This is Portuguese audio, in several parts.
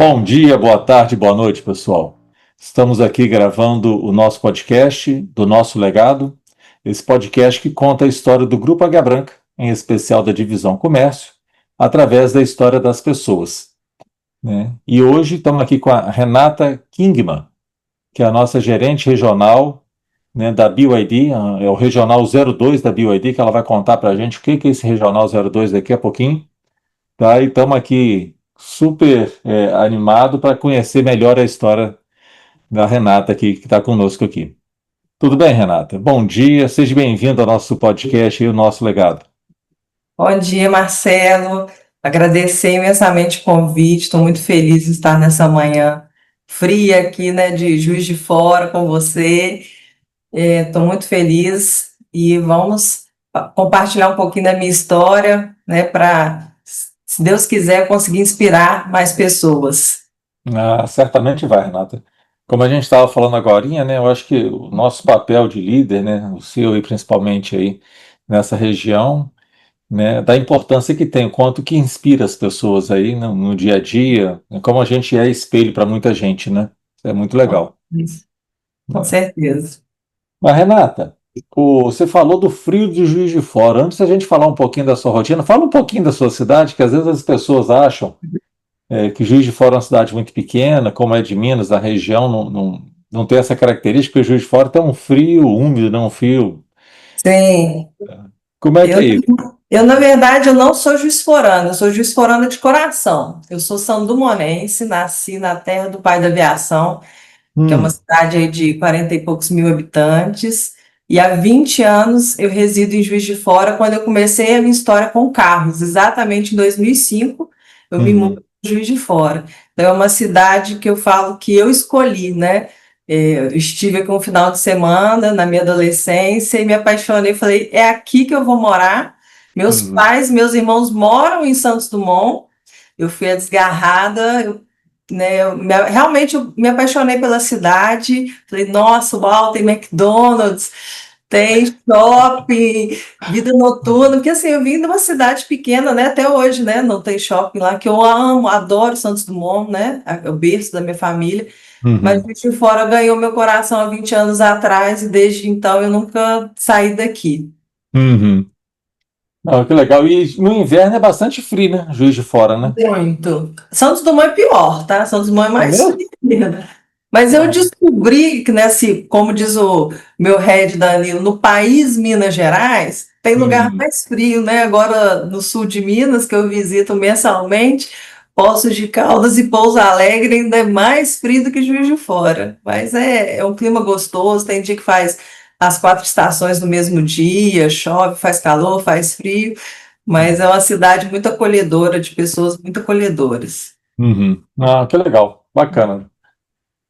Bom dia, boa tarde, boa noite, pessoal. Estamos aqui gravando o nosso podcast do Nosso Legado, esse podcast que conta a história do Grupo Águia Branca, em especial da Divisão Comércio, através da história das pessoas, né? E hoje estamos aqui com a Renata Kingman, que é a nossa gerente regional, né, da BYD, é o Regional 02 da BYD, que ela vai contar para a gente o que é esse Regional 02 daqui a pouquinho. Tá? E estamos aqui super animado para conhecer melhor a história da Renata aqui, que está conosco aqui. Tudo bem, Renata? Bom dia, seja bem-vindo ao nosso podcast e o nosso legado. Bom dia, Marcelo. Agradecer imensamente o convite. Estou muito feliz de estar nessa manhã fria aqui, né, de Juiz de Fora com você. Estou muito feliz e vamos compartilhar um pouquinho da minha história, né, para, se Deus quiser, conseguir inspirar mais pessoas. Certamente vai, Renata. Como a gente estava falando agorinha, né, eu acho que o nosso papel de líder, né, o seu e principalmente aí nessa região, né, da importância que tem, o quanto que inspira as pessoas aí no dia a dia, né, como a gente é espelho para muita gente, né? Isso é muito legal. Isso, com Né? certeza. Mas, Renata, você falou do frio de Juiz de Fora. Antes da gente falar um pouquinho da sua rotina, fala um pouquinho da sua cidade, que às vezes as pessoas acham que Juiz de Fora é uma cidade muito pequena, como é de Minas, a região não tem essa característica, porque Juiz de Fora tem um frio úmido, não um frio. Sim. Como é que Eu, é isso? na verdade, eu não sou juiz-forana, eu sou juiz-forana de coração. Eu sou sandumonense, nasci na terra do pai da aviação, que é uma Hum, cidade aí de 40 e poucos mil habitantes. E há 20 anos eu resido em Juiz de Fora, quando eu comecei a minha história com carros. Exatamente em 2005, eu me mudei uhum, para Juiz de Fora. Então, é uma cidade que eu falo que eu escolhi, né? Eu estive aqui um final de semana, na minha adolescência, e me apaixonei. Falei, é aqui que eu vou morar. Meus uhum, pais, meus irmãos moram em Santos Dumont. Eu fui a desgarrada, né, realmente eu me apaixonei pela cidade. Falei, nossa, uau, tem McDonald's, tem shopping, vida noturna, porque assim, eu vim de uma cidade pequena, né, até hoje, né, não tem shopping lá, que eu amo, adoro Santos Dumont, né, é o berço da minha família, mas uhum, Juiz de Fora ganhou meu coração há 20 anos atrás e desde então eu nunca saí daqui. uhum. Ah, que legal. E no inverno é bastante frio, né? Juiz de Fora, né? Muito. Santos Dumont é pior, tá? Santos Dumont é É mais mesmo? frio ainda. Mas eu Ah, descobri que, nesse, como diz o meu head Danilo, no país Minas Gerais, tem lugar uhum, mais frio, né? Agora, no sul de Minas, que eu visito mensalmente, Poços de Caldas e Pouso Alegre ainda é mais frio do que Juiz de Fora. Mas é um clima gostoso, tem dia que faz as 4 estações no mesmo dia, chove, faz calor, faz frio, mas é uma cidade muito acolhedora, de pessoas muito acolhedoras. uhum. Ah, que legal. Bacana.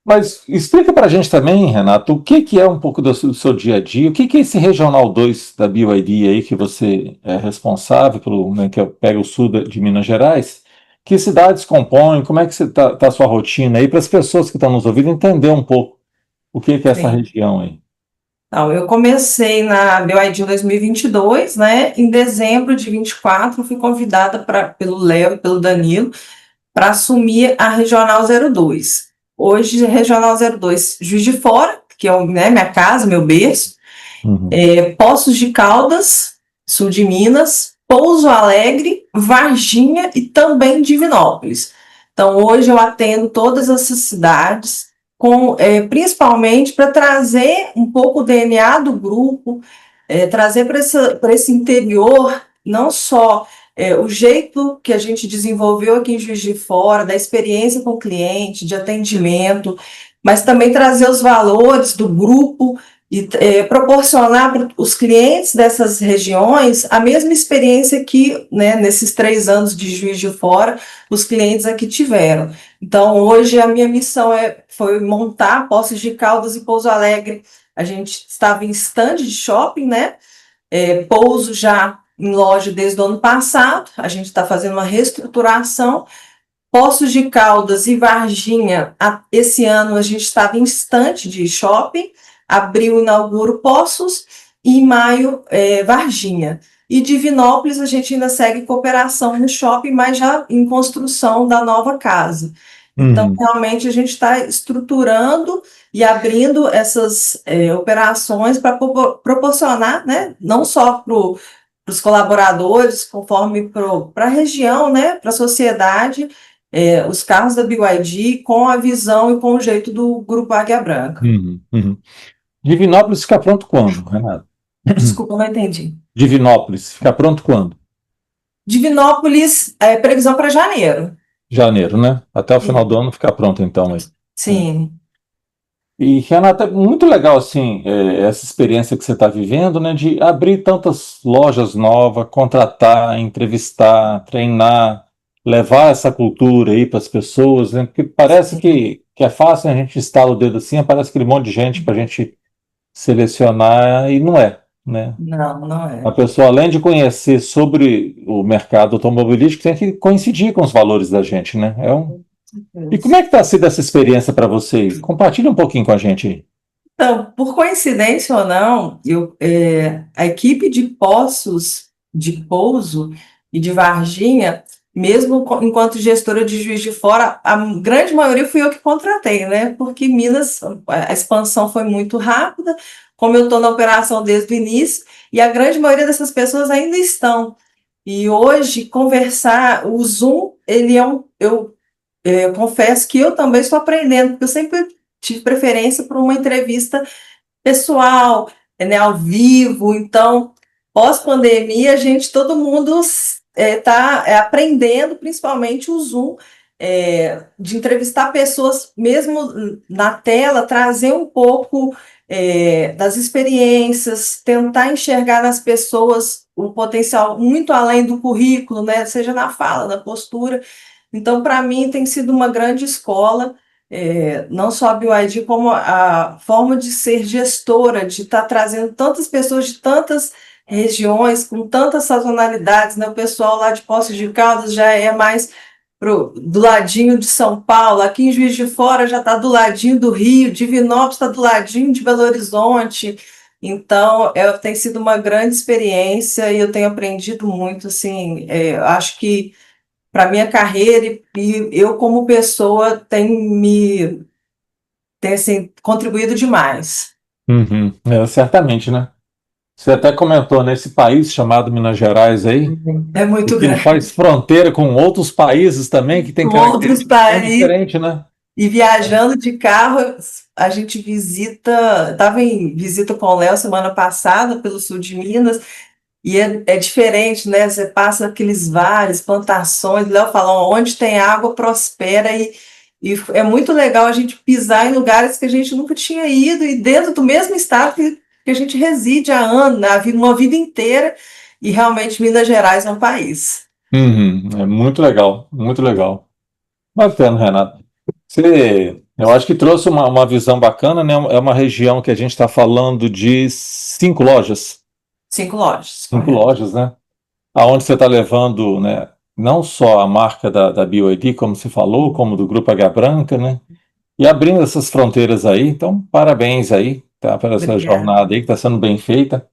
Mas explica para a gente também, Renato, o que que é um pouco do seu dia a dia, o que que é esse Regional 2 da BYD aí que você é responsável pelo, né, que pega o sul de Minas Gerais? Que cidades compõem? Como é que tá a sua rotina aí para as pessoas que estão nos ouvindo entender um pouco o que que é essa Sim. região aí? Então, eu comecei na BYD em 2022, né? Em dezembro de 24, fui convidada pelo Léo e pelo Danilo para assumir a Regional 02. Hoje, Regional 02, Juiz de Fora, que é né, minha casa, meu berço, Uhum, Poços de Caldas, sul de Minas, Pouso Alegre, Varginha e também Divinópolis. Então, hoje eu atendo todas essas cidades, principalmente para trazer um pouco o DNA do grupo, trazer para esse interior não só o jeito que a gente desenvolveu aqui em Juiz de Fora, da experiência com o cliente, de atendimento, mas também trazer os valores do grupo e proporcionar para os clientes dessas regiões a mesma experiência que, né, nesses 3 anos de Juiz de Fora, os clientes aqui tiveram. Então, hoje a minha missão foi montar Poços de Caldas e Pouso Alegre. A gente estava em stand de shopping, né? Pouso já em loja desde o ano passado. A gente está fazendo uma reestruturação. Poços de Caldas e Varginha, esse ano a gente estava em estante de shopping, abril inauguro Poços e em maio Varginha. E Divinópolis a gente ainda segue cooperação no shopping, mas já em construção da nova casa. Então, Uhum. realmente, a gente está estruturando e abrindo essas operações para proporcionar, né, não só para os colaboradores, conforme para a região, né, para a sociedade, os carros da BYD com a visão e com o jeito do Grupo Águia Branca. Uhum. Uhum. Divinópolis fica pronto quando, Renato? Desculpa, não entendi. Divinópolis fica pronto quando? Divinópolis, previsão para janeiro. Janeiro, né? Até o final do E- ano fica pronto, então, aí. É. Sim, E, Renata, é muito legal, assim, essa experiência que você está vivendo, né, de abrir tantas lojas novas, contratar, entrevistar, treinar, levar essa cultura aí para as pessoas, né, porque parece sim. que é fácil, né, a gente instala o dedo assim, aparece aquele monte de gente para a gente selecionar e não é, né? Não, não A é. pessoa, além de conhecer sobre o mercado automobilístico, tem que coincidir com os valores da gente, né? E como é que está sido essa experiência para você? Compartilha um pouquinho com a gente aí. Então, por coincidência ou não, a equipe de Poços de Pouso e de Varginha, mesmo enquanto gestora de Juiz de Fora, a grande maioria fui eu que contratei, né? Porque Minas, a expansão foi muito rápida, como eu estou na operação desde o início, e a grande maioria dessas pessoas ainda estão. E hoje, conversar, o Zoom, ele é eu confesso que eu também estou aprendendo, porque eu sempre tive preferência por uma entrevista pessoal, né, ao vivo. Então, pós-pandemia, todo mundo está aprendendo, principalmente o Zoom, de entrevistar pessoas mesmo na tela, trazer um pouco das experiências, tentar enxergar nas pessoas o potencial muito além do currículo, né, seja na fala, na postura. Então, para mim, tem sido uma grande escola, não só a BYD, como a forma de ser gestora, de estar trazendo tantas pessoas de tantas regiões, com tantas sazonalidades, né? O pessoal lá de Poços de Caldas já é mais do ladinho de São Paulo, aqui em Juiz de Fora já está do ladinho do Rio, Divinópolis está do ladinho de Belo Horizonte. Então, tem sido uma grande experiência e eu tenho aprendido muito, assim, acho que para minha carreira e eu como pessoa tem assim, contribuído demais. Uhum. Certamente, né? Você até comentou nesse país chamado Minas Gerais aí, É e muito que ele grande. faz fronteira com outros países também que tem Com outros características tão países diferentes, né? e viajando de carro, a gente visita. Estava em visita com o Léo semana passada pelo sul de Minas. E é diferente, né? Você passa aqueles vales, plantações, Léo fala, onde tem água prospera e é muito legal a gente pisar em lugares que a gente nunca tinha ido e dentro do mesmo estado que a gente reside há anos, né? Uma vida inteira, e realmente Minas Gerais é um país. Uhum. É muito legal, muito legal. Bacana, Renato. Eu acho que trouxe uma visão bacana, né? É uma região que a gente está falando de 5 lojas, 5 lojas, 5 lojas, né? Aonde você está levando, né? Não só a marca da BYD, como você falou, como do Grupo H Branca, né? E abrindo essas fronteiras aí, então parabéns aí, tá, por essa obrigada. jornada aí que está sendo bem feita.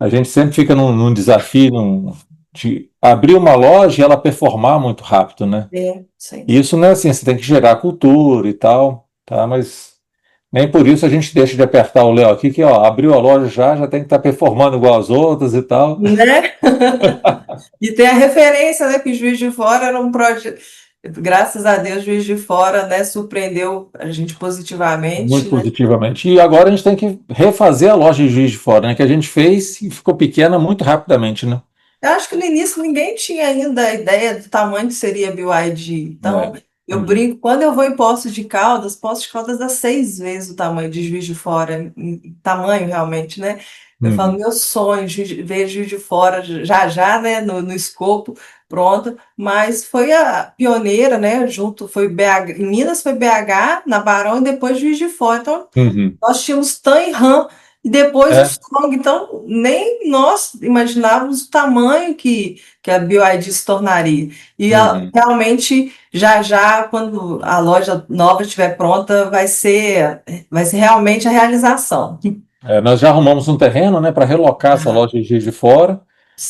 A gente sempre fica num desafio de abrir uma loja e ela performar muito rápido, né? Sim. E isso não é assim, você tem que gerar cultura e tal, tá? Mas nem por isso a gente deixa de apertar o Léo aqui, que ó, abriu a loja já tem que estar performando igual as outras e tal. Né? E tem a referência, né, que Juiz de Fora era um projeto. Graças a Deus, Juiz de Fora, né, surpreendeu a gente Muito positivamente, né? positivamente. E agora a gente tem que refazer a loja de Juiz de Fora, né? Que a gente fez e ficou pequena muito rapidamente, né? Eu acho que no início ninguém tinha ainda a ideia do tamanho que seria a BYD. Então, É. eu Uhum. brinco, quando eu vou em Poços de Caldas dá 6 vezes o tamanho de Juiz de Fora, em tamanho realmente, né? Eu falo, Uhum. meu sonho, ver Juiz de Fora já já, né, no escopo, pronto. Mas foi a pioneira, né? Junto, foi BH, em Minas foi BH, na Barão e depois Juiz de Fora. Então, Uhum. nós tínhamos TAM e RAM e depois o É. Strong. Então, nem nós imaginávamos o tamanho que a BYD se tornaria. E Uhum. realmente, já já, quando a loja nova estiver pronta, vai ser realmente a realização. Nós já arrumamos um terreno, né, para relocar essa Ah, loja de Juiz de Fora.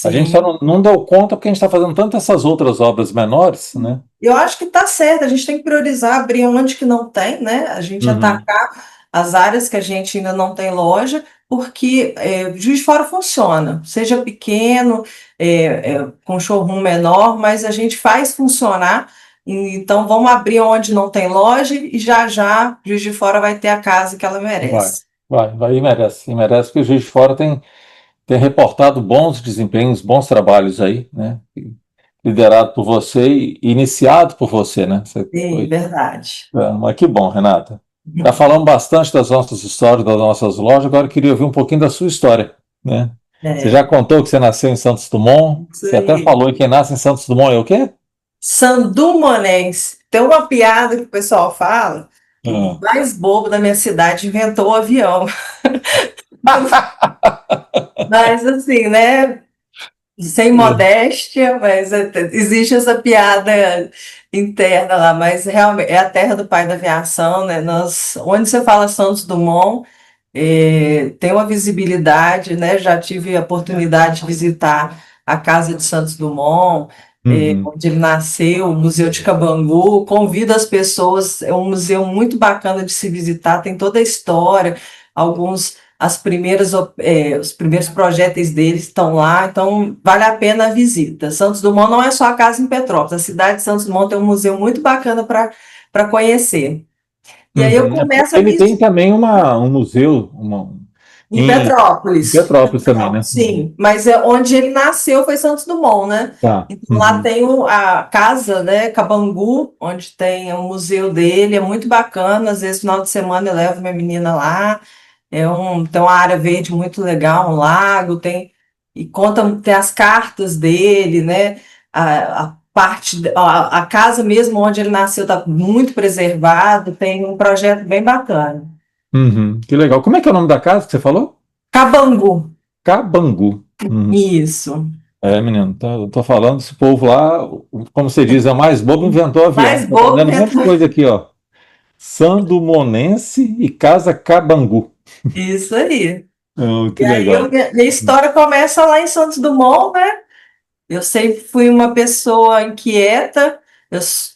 A gente só Sim. não deu conta porque a gente está fazendo tantas essas outras obras menores, né? Eu acho que está certo, a gente tem que priorizar, abrir onde que não tem, né? A gente Uhum. atacar as áreas que a gente ainda não tem loja, porque Juiz de Fora funciona, seja pequeno, com showroom menor, mas a gente faz funcionar. Então vamos abrir onde não tem loja e já já Juiz de Fora vai ter a casa que ela Vai, merece. vai, e merece, porque o Juiz de Fora tem reportado bons desempenhos, bons trabalhos aí, né? Liderado por você e iniciado por você, né? Você Sim, foi, verdade. mas que bom, Renata. Já falamos bastante das nossas histórias, das nossas lojas, agora eu queria ouvir um pouquinho da sua história, né? Você já É, contou que você nasceu em Santos Dumont, isso você até aí. falou que quem nasce em Santos Dumont é o quê? Sandumonense. Tem uma piada que o pessoal fala que o Ah. mais bobo da minha cidade inventou o avião. Mas assim, né? Sem modéstia, mas existe essa piada interna lá, mas realmente é a terra do pai da aviação, né? Onde você fala Santos Dumont, tem uma visibilidade, né? Já tive a oportunidade de visitar a Casa de Santos Dumont, Uhum. onde ele nasceu, o Museu de Cabangu. Convido as pessoas, é um museu muito bacana de se visitar, tem toda a história, os primeiros projéteis deles estão lá, então vale a pena a visita. Santos Dumont não é só a casa em Petrópolis, a cidade de Santos Dumont tem um museu muito bacana para conhecer. E aí eu Uhum. É porque começo a ele tem visitar. também um museu Em em, em Petrópolis, Petrópolis também, né? Uhum. sim, mas onde ele nasceu foi Santos Dumont, né? Tá. Então lá Uhum. tem a casa, né, Cabangu, onde tem o museu dele, é muito bacana. Às vezes, final de semana eu levo minha menina lá. Tem uma área verde muito legal, um lago, tem as cartas dele, né? A casa mesmo onde ele nasceu está muito preservado, tem um projeto bem bacana. Uhum. Que legal. Como é que é o nome da casa que você falou? Cabangu, Cabangu. Uhum. isso. É, menino, eu tô falando, esse povo lá, como você diz, é o mais bobo, inventou o avião. Mais Tô bobo aprendendo um monte de inventou. coisa aqui, ó. Sandumonense e Casa Cabangu. Isso aí. Oh, E que aí legal. minha história começa lá em Santos Dumont, né? Eu sempre fui uma pessoa inquieta.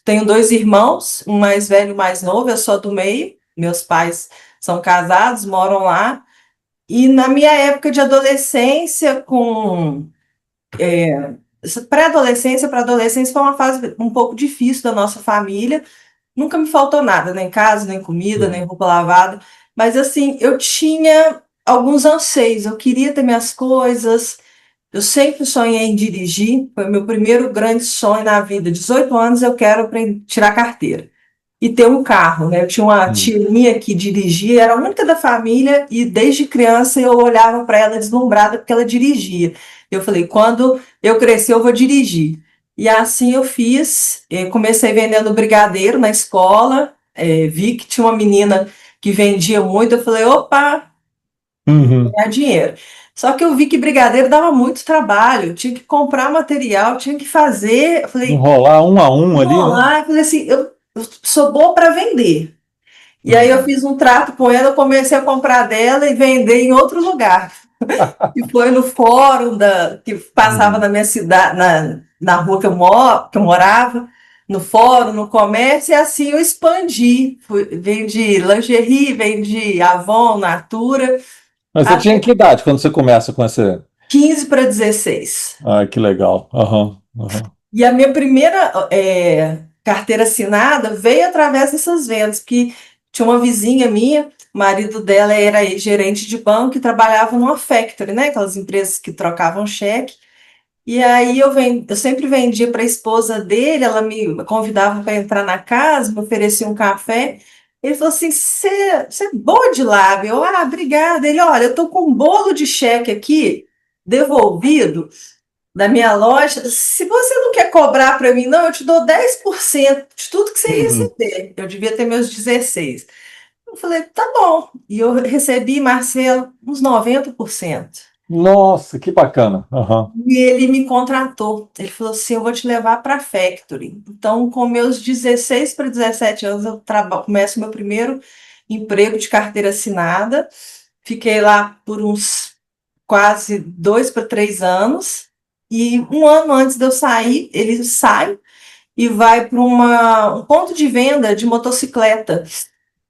Tenho dois irmãos, um mais velho e um mais novo, eu sou do meio. Meus pais são casados, moram lá. E na minha época de adolescência, essa pré-adolescência para adolescência, foi uma fase um pouco difícil da nossa família. Nunca me faltou nada, nem casa, nem comida, nem Uhum. roupa lavada. Mas assim, eu tinha alguns anseios. Eu queria ter minhas coisas. Eu sempre sonhei em dirigir. Foi meu primeiro grande sonho na vida. 18 anos eu quero tirar carteira e ter um carro, né? Eu tinha uma Uhum. tia minha que dirigia, era a única da família, e desde criança eu olhava para ela deslumbrada porque ela dirigia. Eu falei, quando eu crescer, eu vou dirigir. E assim eu fiz. Comecei vendendo brigadeiro na escola, vi que tinha uma menina que vendia muito, eu falei, opa, Uhum. ganhar dinheiro. Só que eu vi que brigadeiro dava muito trabalho, tinha que comprar material, tinha que fazer. Eu falei, Enrolar um a um ali, vou né? lá, eu falei assim, eu sou boa para vender. E aí eu Uhum. fiz um trato com ela, eu comecei a comprar dela e vender em outro lugar. E foi no fórum que passava Uhum. na minha cidade, na rua que eu morava, no fórum, no comércio, e assim eu expandi. Vendi lingerie, vendi Avon, Natura, Mas você tinha até que idade quando você começa com essa. 15 para 16. Ah, que legal. Aham, aham. E a minha primeira carteira assinada veio através dessas vendas, que tinha uma vizinha minha, o marido dela era gerente de banco e trabalhava numa factory, né? Aquelas empresas que trocavam cheque. E aí eu sempre vendia para a esposa dele, ela me convidava para entrar na casa, me oferecia um café. Ele falou assim: você é boa de lábio. Obrigada. Ele, olha, eu tô com um bolo de cheque aqui, devolvido da minha loja. Se você não quer cobrar para mim, não, eu te dou 10% de tudo que você Uhum. receber. Eu devia ter meus 16. Eu falei, tá bom. E eu recebi, Marcelo, uns 90%. Nossa, que bacana. Aham. E ele me contratou. Ele falou assim: eu vou te levar para a Factory. Então, com meus 16 para 17 anos, eu começo meu primeiro emprego de carteira assinada. Fiquei lá por uns quase 2 para 3 anos. E um ano antes de eu sair, ele sai e vai para um ponto de venda de motocicleta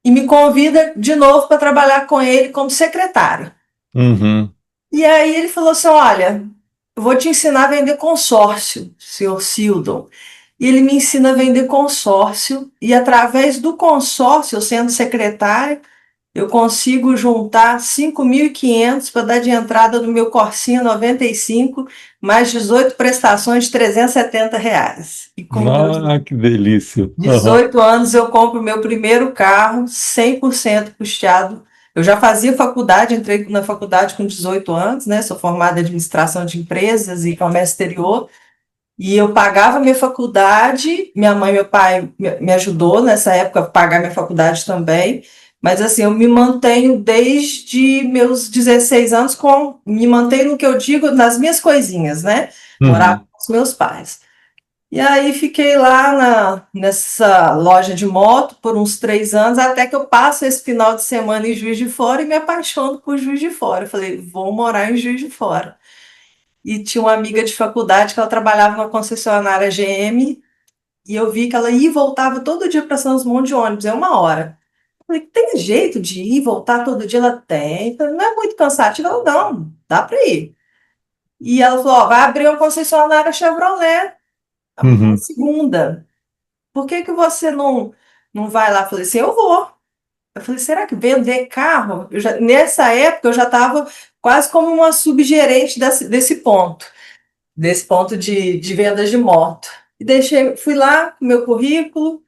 e me convida de novo para trabalhar com ele como secretária. Uhum. E aí ele falou assim: olha, eu vou te ensinar a vender consórcio, senhor Sildon. E ele me ensina a vender consórcio, e através do consórcio, eu sendo secretária, eu consigo juntar 5.500 para dar de entrada no meu Corsinha 95, mais 18 prestações de R$ 370. E com meus Ah, que delícia. Aham. 18 anos eu compro meu primeiro carro, 100% custeado. Eu já fazia faculdade, entrei na faculdade com 18 anos, né? Sou formada em administração de empresas e comércio exterior. E eu pagava minha faculdade, minha mãe e meu pai me ajudou nessa época a pagar minha faculdade também. Mas assim, eu me mantenho desde meus 16 anos me mantenho no que eu digo, nas minhas coisinhas, né? Morar Uhum. com os meus pais. E aí fiquei lá nessa loja de moto por uns 3 anos, até que eu passo esse final de semana em Juiz de Fora e me apaixono por Juiz de Fora. Eu falei, vou morar em Juiz de Fora. E tinha uma amiga de faculdade que ela trabalhava numa concessionária GM, e eu vi que ela ia e voltava todo dia para São Osmond de ônibus, é 1 hora. Eu falei, tem jeito de ir e voltar todo dia? Ela tem. Eu falei, não é muito cansativo? Ela, não, dá para ir. E ela falou, ó, vai abrir uma concessionária Chevrolet, uma Uhum. segunda. Por que que você não vai lá? Eu falei assim, eu vou. Eu falei, será que vender carro? Nessa época eu já estava quase como uma subgerente desse ponto de vendas de moto. E fui lá com meu currículo,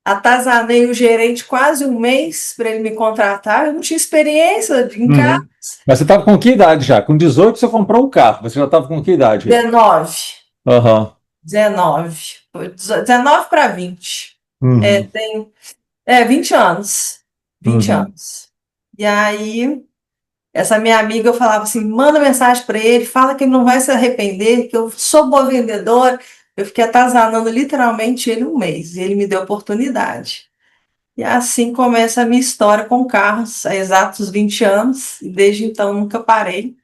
atazanei o gerente quase um mês para ele me contratar. Eu não tinha experiência em carro. Uhum. Mas você estava com que idade já? Com 18 você comprou o carro. Você já estava com que idade aí? 19, Aham. 19, foi 19 para 20. É, Uhum. tem 20 anos. 20 Uhum. anos. E aí, essa minha amiga, eu falava assim: manda mensagem para ele, fala que ele não vai se arrepender, que eu sou boa vendedora. Eu fiquei atazanando literalmente ele um mês, e ele me deu oportunidade. E assim começa a minha história com carros, há exatos 20 anos, e desde então nunca parei.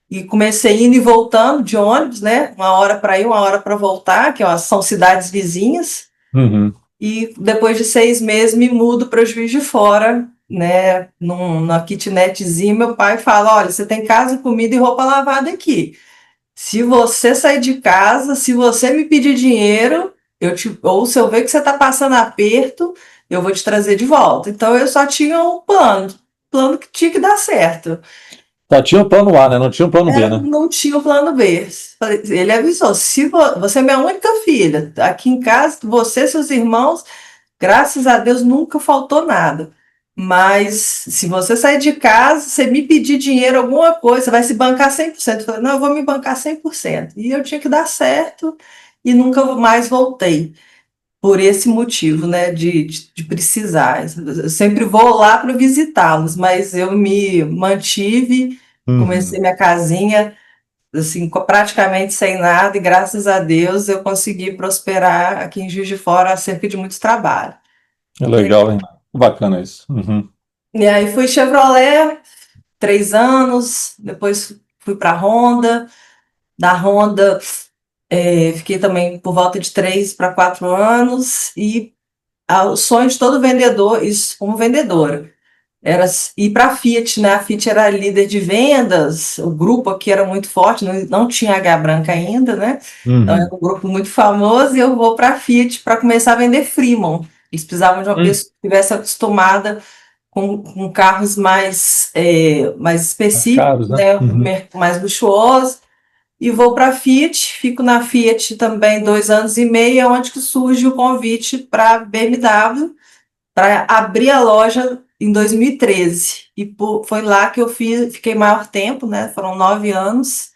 E comecei indo e voltando de ônibus, né? 1 hora para ir, 1 hora para voltar, que ó, são cidades vizinhas. Uhum. E depois de 6 meses me mudo para Juiz de Fora, né? Numa kitnetzinha, meu pai fala: olha, você tem casa, comida e roupa lavada aqui. Se você sair de casa, se você me pedir dinheiro, ou se eu ver que você está passando aperto, eu vou te trazer de volta. Então eu só tinha um plano que tinha que dar certo. Só tinha o plano A, né? Não tinha o plano B, né? Não tinha o plano B. Ele avisou: se você é minha única filha, aqui em casa, você e seus irmãos, graças a Deus nunca faltou nada. Mas se você sair de casa, você me pedir dinheiro, alguma coisa, você vai se bancar 100%. Eu falei, não, eu vou me bancar 100%. E eu tinha que dar certo e nunca mais voltei. Por esse motivo, né, de precisar. Eu sempre vou lá para visitá-los, mas eu me mantive, Uhum. comecei minha casinha assim, praticamente sem nada, e graças a Deus eu consegui prosperar aqui em Juiz de Fora acerca de muito trabalho. É E, legal, hein? Bacana isso. Uhum. e aí fui Chevrolet 3 anos, depois fui para a Honda, da Honda fiquei também por volta de 3 para 4 anos, e o sonho de todo vendedor, isso como vendedora, era ir para a Fiat, né? A Fiat era líder de vendas, o grupo aqui era muito forte, não tinha H Branca ainda, né? Então era Uhum. um grupo muito famoso, e eu vou para a Fiat para começar a vender Freeman. Eles precisavam de uma Hum. pessoa que estivesse acostumada com carros mais Mais específicos, caros, né? né? Uhum. Mais luxuosos. E vou para a Fiat, fico na Fiat também 2 anos e meio, é onde que surge o convite para a BMW, para abrir a loja em 2013. E foi lá que eu fiquei maior tempo, né? Foram 9 anos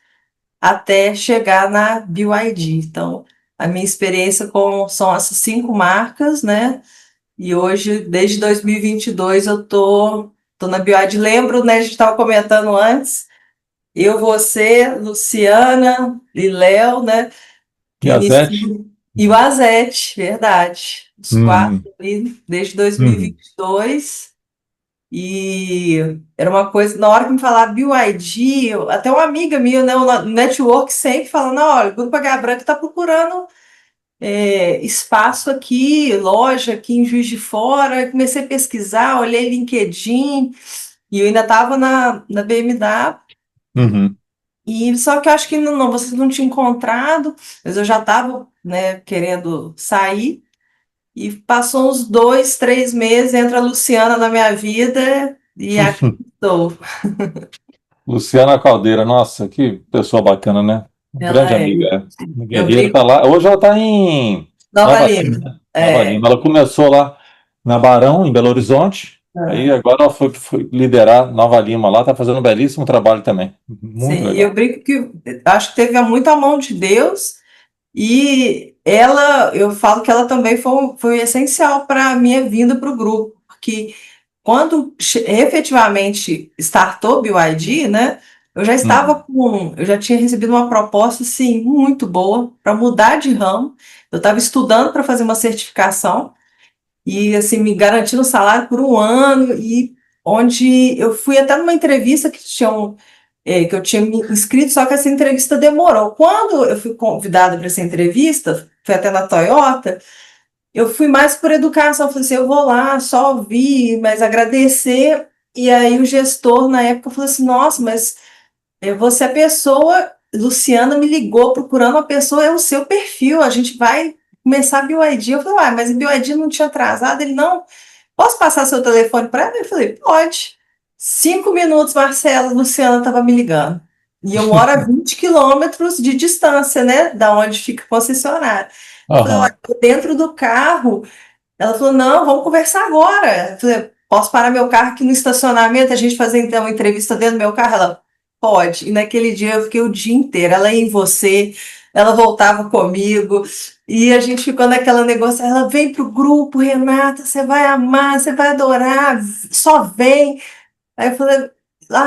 até chegar na BYD. Então, a minha experiência são essas 5 marcas, né? E hoje, desde 2022, eu tô na BYD. Lembro, né? A gente estava comentando antes. Eu, você, Luciana e Léo, né? E Que a Zete? iniciam. E o Azete, verdade. Os quatro Uhum. ali, desde dois mil e Uhum. vinte e dois E era uma coisa, na hora que me falaram BYD, até uma amiga minha, né, o network sempre falando, olha, o Grupo H Branco está procurando espaço aqui, loja aqui em Juiz de Fora. Eu comecei a pesquisar, olhei LinkedIn, e eu ainda estava na BMW. Uhum. E só que eu acho que não, vocês não tinham encontrado, mas eu já estava, né, querendo sair. E passou uns 2, 3 meses, entra a Luciana na minha vida e aqui estou. Luciana Caldeira, nossa, que pessoa bacana, né? Ela Grande é. amiga. Eu Guerreiro tá brinco. lá. Hoje ela está em Nova Nova Lima, Lima. né? Nova É. Lima. Ela começou lá na Barão, em Belo Horizonte. Aí É. agora ela foi liderar Nova Lima lá, está fazendo um belíssimo trabalho também. Muito Sim, e eu legal. brinco que acho que teve muita mão de Deus e ela, eu falo que ela também foi essencial para a minha vinda para o grupo, porque quando efetivamente startou o BYD, né, Uhum. eu já tinha recebido uma proposta, assim, muito boa para mudar de ramo. Eu estava estudando para fazer uma certificação e, assim, me garantindo salário por um ano e onde eu fui até numa entrevista que eu tinha me inscrito, só que essa entrevista demorou. Quando eu fui convidada para essa entrevista, foi até na Toyota, eu fui mais por educação, falei assim, eu vou lá só ouvir, mas agradecer. E aí o gestor na época falou assim, nossa, mas você é a pessoa, Luciana me ligou procurando uma pessoa, é o seu perfil, a gente vai começar a BYD. Eu falei, mas a BYD não tinha atrasado? Ele, não, posso passar seu telefone para ela? Eu falei, pode. 5 minutos, Marcela, Luciana estava me ligando. E eu moro a 20 quilômetros de distância, né, da onde fica a concessionária. Eu falei, olha, Aham. tô dentro do carro. Ela falou, não, vamos conversar agora. Eu falei, posso parar meu carro aqui no estacionamento, a gente fazer então uma entrevista dentro do meu carro? Ela, pode. E naquele dia eu fiquei o dia inteiro, ela ia em você, ela voltava comigo, e a gente ficou naquela negócio, ela vem pro grupo, Renata, você vai amar, você vai adorar, só vem. Aí eu falei,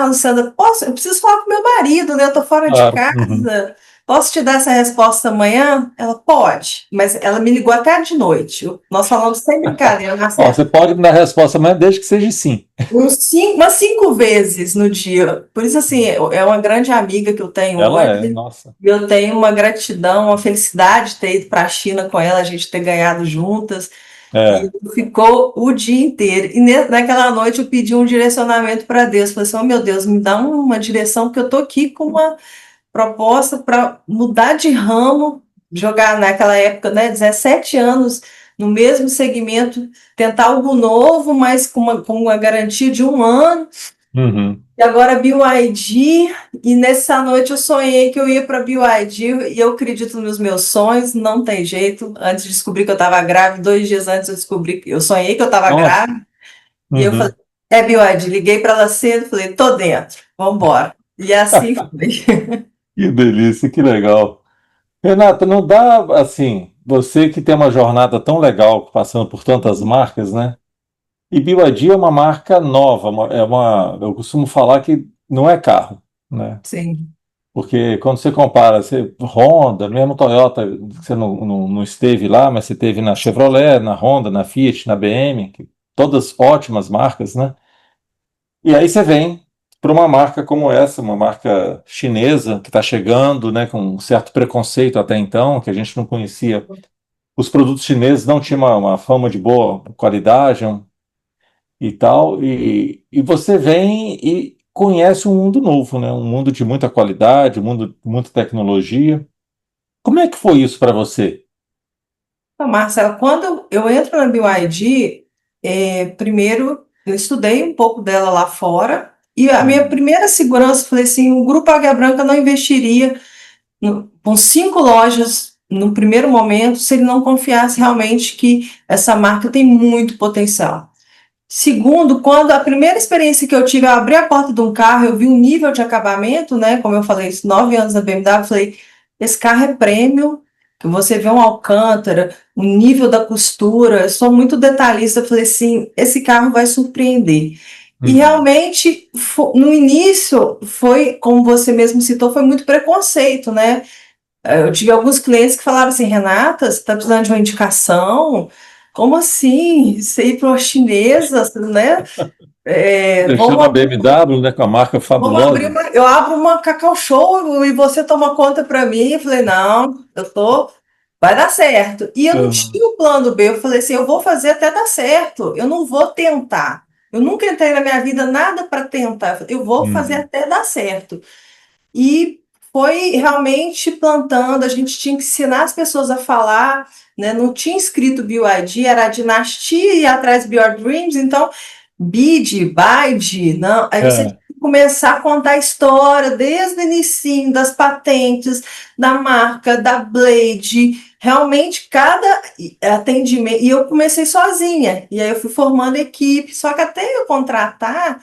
Luciana, eu preciso falar com meu marido, né? Eu tô fora de Claro. Uhum. casa. Posso te dar essa resposta amanhã? Ela pode, mas ela me ligou até de noite. Nós falamos sem brincadeira, Ó, Marcelo, você pode me dar a resposta amanhã, desde que seja sim. umas 5 vezes no dia. Por isso, assim, é uma grande amiga que eu tenho Ela é, hoje. nossa. E eu tenho uma gratidão, uma felicidade de ter ido para a China com ela, a gente ter ganhado juntas. E É. ficou o dia inteiro. E naquela noite eu pedi um direcionamento para Deus. Falei assim: oh meu Deus, me dá uma direção, porque eu estou aqui com uma proposta para mudar de ramo, jogar naquela época, né, 17 anos no mesmo segmento, tentar algo novo, mas com uma garantia de um ano. Uhum. E agora BYD, e nessa noite eu sonhei que eu ia para BYD, e eu acredito nos meus sonhos, não tem jeito. Antes de descobrir que eu estava grávida, 2 dias antes eu descobri que eu sonhei que eu estava Nossa. grávida, e eu falei, Uhum. BYD, liguei para ela cedo, falei, tô dentro, vamos embora. E assim foi. Que delícia, que legal. Renata, não dá assim, você que tem uma jornada tão legal, passando por tantas marcas, né? E BYD é uma marca nova, eu costumo falar que não é carro, né? Sim, Porque quando você compara, Honda, mesmo Toyota, você não esteve lá, mas você esteve na Chevrolet, na Honda, na Fiat, na BM, todas ótimas marcas, né? E aí você vem para uma marca como essa, uma marca chinesa que está chegando, né, com um certo preconceito até então, que a gente não conhecia. Os produtos chineses não tinham uma fama de boa qualidade e tal, e você vem e conhece um mundo novo, né, um mundo de muita qualidade, um mundo de muita tecnologia. Como é que foi isso para você? então, Marcela, quando eu entro na BYD, primeiro eu estudei um pouco dela lá fora, e a minha Uhum. primeira segurança, eu falei assim, o Grupo Águia Branca não investiria com 5 lojas no primeiro momento se ele não confiasse realmente que essa marca tem muito potencial. Segundo, quando a primeira experiência que eu tive, eu abri a porta de um carro, eu vi um nível de acabamento, né? Como eu falei, 9 anos na BMW, eu falei, esse carro é premium, que você vê um Alcântara, o nível da costura, eu sou muito detalhista, eu falei assim, esse carro vai surpreender. E Uhum. realmente, no início, foi, como você mesmo citou, foi muito preconceito, né? Eu tive alguns clientes que falaram assim, Renata, você está precisando de uma indicação? Como assim? Você ir para uma chinesa, né? Deixou Vamos na BMW, né, com a marca Vamos abrir fabulosa. eu abro uma Cacau Show e você toma conta para mim. Eu falei, não, vai dar certo. E eu não Uhum. tinha o plano B. Eu falei assim, eu vou fazer até dar certo. Eu não vou tentar. Eu nunca entrei na minha vida nada para tentar. Eu vou fazer Uhum. até dar certo. E foi realmente plantando. A gente tinha que ensinar as pessoas a falar, né? Não tinha escrito BYD, era a dinastia e atrás do Your Dreams. Então BID, BYD, não. Aí você tem É, que começar a contar a história desde o início das patentes, da marca, da Blade, realmente cada atendimento. E eu comecei sozinha, e aí eu fui formando equipe, só que até eu contratar,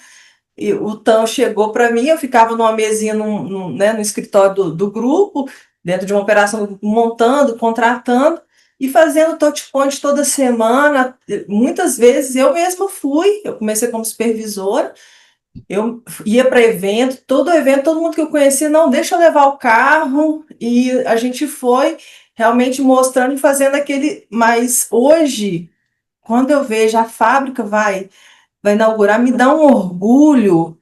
o TAM chegou para mim, eu ficava numa mesinha né, no escritório do grupo, dentro de uma operação, montando, contratando, e fazendo touch point toda semana. Muitas vezes eu mesma fui, eu comecei como supervisora, eu ia para evento, todo evento, todo mundo que eu conhecia, não, deixa eu levar o carro, e a gente foi realmente mostrando e fazendo aquele. Mas hoje, quando eu vejo a fábrica vai inaugurar, me dá um orgulho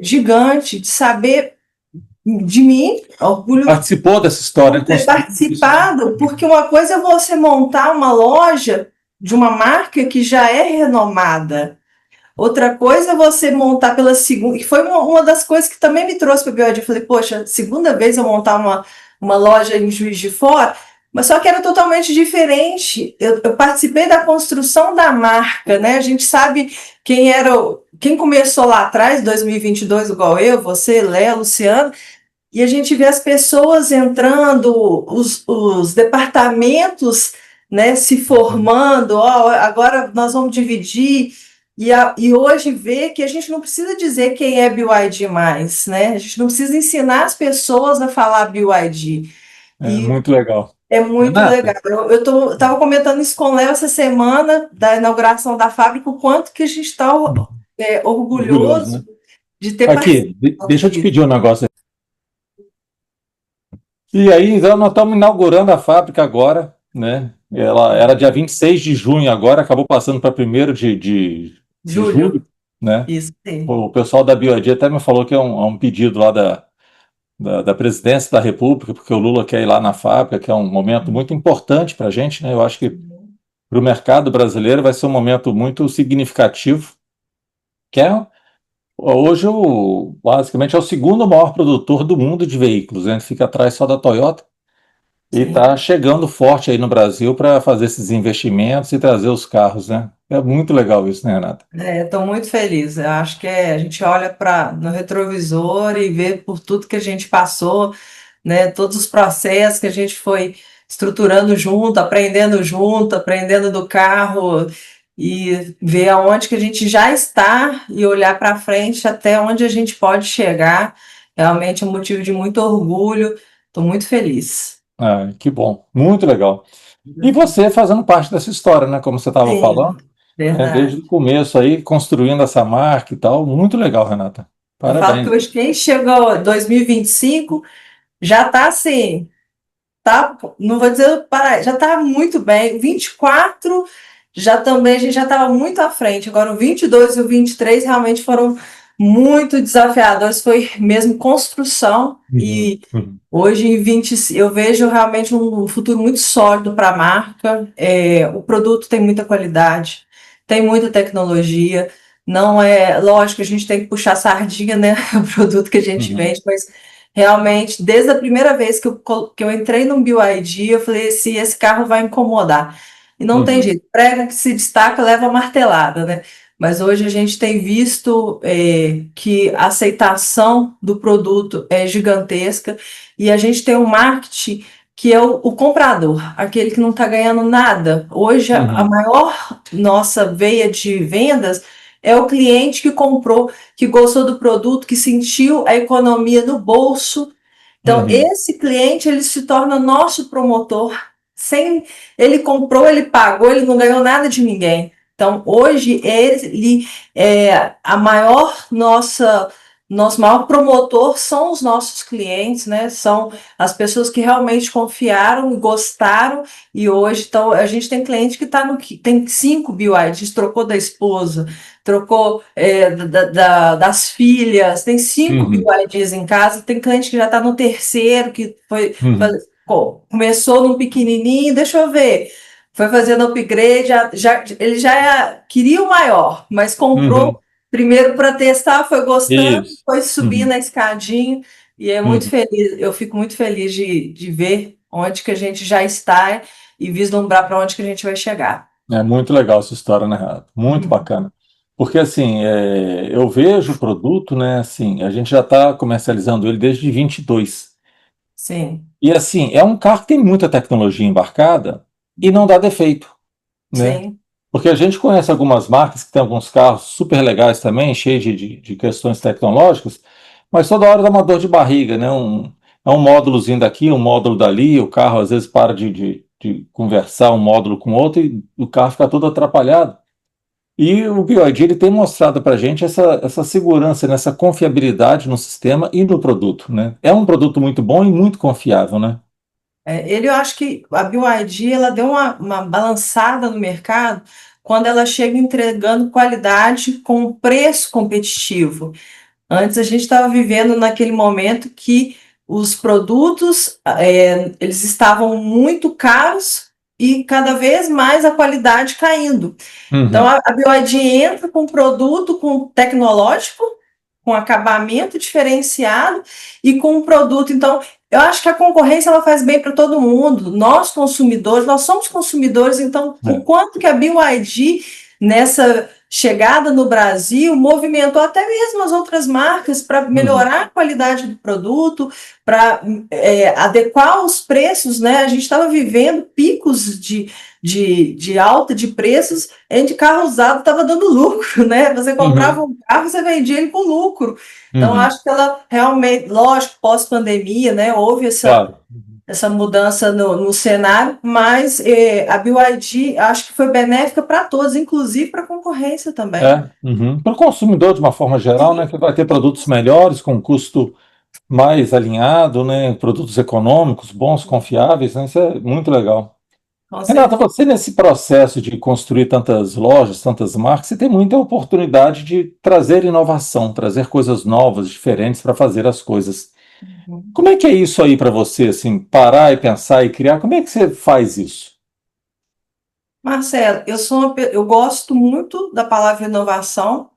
gigante de saber de mim, orgulho participou dessa história, por né? ter Construiu isso, né? participado, porque uma coisa é você montar uma loja de uma marca que já é renomada. Outra coisa é você montar pela segunda, e foi uma das coisas que também me trouxe para o BioD. Eu falei, poxa, segunda vez eu montar uma loja em Juiz de Fora, mas só que era totalmente diferente. Eu participei da construção da marca, né? A gente sabe quem começou lá atrás, 2022, igual eu, você, Léo, Luciano, e a gente vê as pessoas entrando, os departamentos, né, se formando, ó, agora nós vamos dividir, e hoje vê que a gente não precisa dizer quem é BYD mais, né? A gente não precisa ensinar as pessoas a falar BYD. É E muito legal. é muito legal. Renata, Eu estava comentando isso com o Léo essa semana, da inauguração da fábrica, o quanto que a gente está orgulhoso, orgulhoso né? de ter Aqui, participado deixa eu te disso. pedir um negócio. E aí, então, nós estamos inaugurando a fábrica agora, né? Ela era dia 26 de junho agora, acabou passando para 1º de Júlio, julho, né? isso aí. O pessoal da BioD até me falou que é um pedido lá da presidência da República, porque o Lula quer ir lá na fábrica, que é um momento muito importante para a gente, né? Eu acho que para o mercado brasileiro vai ser um momento muito significativo, que é hoje basicamente é o segundo maior produtor do mundo de veículos, né? A gente fica atrás só da Toyota e Sim. está chegando forte aí no Brasil para fazer esses investimentos e trazer os carros, né? É muito legal isso, né, Renata? Estou muito feliz. Eu acho que a gente olha no retrovisor e vê por tudo que a gente passou, né? Todos os processos que a gente foi estruturando junto, aprendendo do carro e ver aonde que a gente já está e olhar para frente até onde a gente pode chegar. Realmente é um motivo de muito orgulho. Estou muito feliz. Ah, que bom, muito legal. E você fazendo parte dessa história, né? Como você estava Sim, falando, né? Desde verdade. o começo aí, construindo essa marca e tal. Muito legal, Renata. Eu falo que Parabéns. hoje quem chegou em 2025 já está assim, tá, não vou dizer para, já está muito bem. 24 já também a gente já estava muito à frente. Agora o 22 e o 23 realmente foram muito desafiadores, foi mesmo construção Uhum, e uhum, hoje em 20 eu vejo realmente um futuro muito sólido para a marca. O produto tem muita qualidade, tem muita tecnologia. Não é lógico, a gente tem que puxar a sardinha, né? O produto que a gente uhum, vende, mas realmente, desde a primeira vez que eu entrei num BYD, eu falei, se esse carro vai incomodar. E não tem uhum, jeito, prega que se destaca, leva martelada, né? Mas hoje a gente tem visto que a aceitação do produto é gigantesca e a gente tem um marketing que é o comprador, aquele que não está ganhando nada. Hoje, a uhum, maior nossa veia de vendas é o cliente que comprou, que gostou do produto, que sentiu a economia no bolso. Então, uhum, esse cliente ele se torna nosso promotor. Sem ele comprou, ele pagou, ele não ganhou nada de ninguém. Então, hoje ele é a maior nosso maior promotor são os nossos clientes, né? São as pessoas que realmente confiaram, gostaram, e hoje então, a gente tem cliente que tem 5 BYDs, trocou da esposa, trocou das filhas, tem 5 Uhum, BYDs em casa, tem cliente que já está no terceiro, que uhum, começou num pequenininho, deixa eu ver. Foi fazendo upgrade, ele já queria o maior, mas comprou uhum. primeiro para testar, foi gostando, Isso. foi subir Uhum, na escadinha, e é muito uhum. feliz, eu fico muito feliz de ver onde que a gente já está e vislumbrar para onde que a gente vai chegar. É muito legal essa história, né, Renato? Muito bacana. Porque, assim, eu vejo o produto, né, assim, a gente já está comercializando ele desde 22. Sim, E, assim, é um carro que tem muita tecnologia embarcada e não dá defeito, né? sim. Porque a gente conhece algumas marcas que têm alguns carros super legais também, cheios de questões tecnológicas, mas toda hora dá uma dor de barriga, né? É um módulozinho daqui, um módulo dali, o carro às vezes para de conversar um módulo com outro e o carro fica todo atrapalhado. E o BYD ele tem mostrado para a gente essa segurança, né? Essa confiabilidade no sistema e no produto, né? É um produto muito bom e muito confiável, né? Eu acho que a BYD ela deu uma balançada no mercado quando ela chega entregando qualidade com preço competitivo. Antes a gente estava vivendo naquele momento que os produtos eles estavam muito caros e cada vez mais a qualidade caindo. Então Uhum, a BYD entra com um produto com tecnológico, com acabamento diferenciado e com um produto. Então, eu acho que a concorrência ela faz bem para todo mundo. Nós consumidores, nós somos consumidores, então o é. quanto que a BYD nessa chegada no Brasil movimentou até mesmo as outras marcas para Uhum, melhorar a qualidade do produto, para adequar os preços, né? A gente estava vivendo picos de alta de preços, de carro usado estava dando lucro, né? Você comprava uhum, um carro, você vendia ele com lucro. Então, uhum, acho que ela realmente, lógico, pós-pandemia, né? Houve claro. essa mudança no cenário, mas a BYD acho que foi benéfica para todos, inclusive para a concorrência também. Uhum. Para o consumidor, de uma forma geral, né, Sim, que vai ter produtos melhores, com custo mais alinhado, né, produtos econômicos, bons, confiáveis, né, isso é muito legal. com Renata, certeza. você nesse processo de construir tantas lojas, tantas marcas, você tem muita oportunidade de trazer inovação, trazer coisas novas, diferentes para fazer as coisas. Como é que é isso aí para você, assim, parar e pensar e criar? Como é que você faz isso? Marcelo, eu gosto muito da palavra inovação,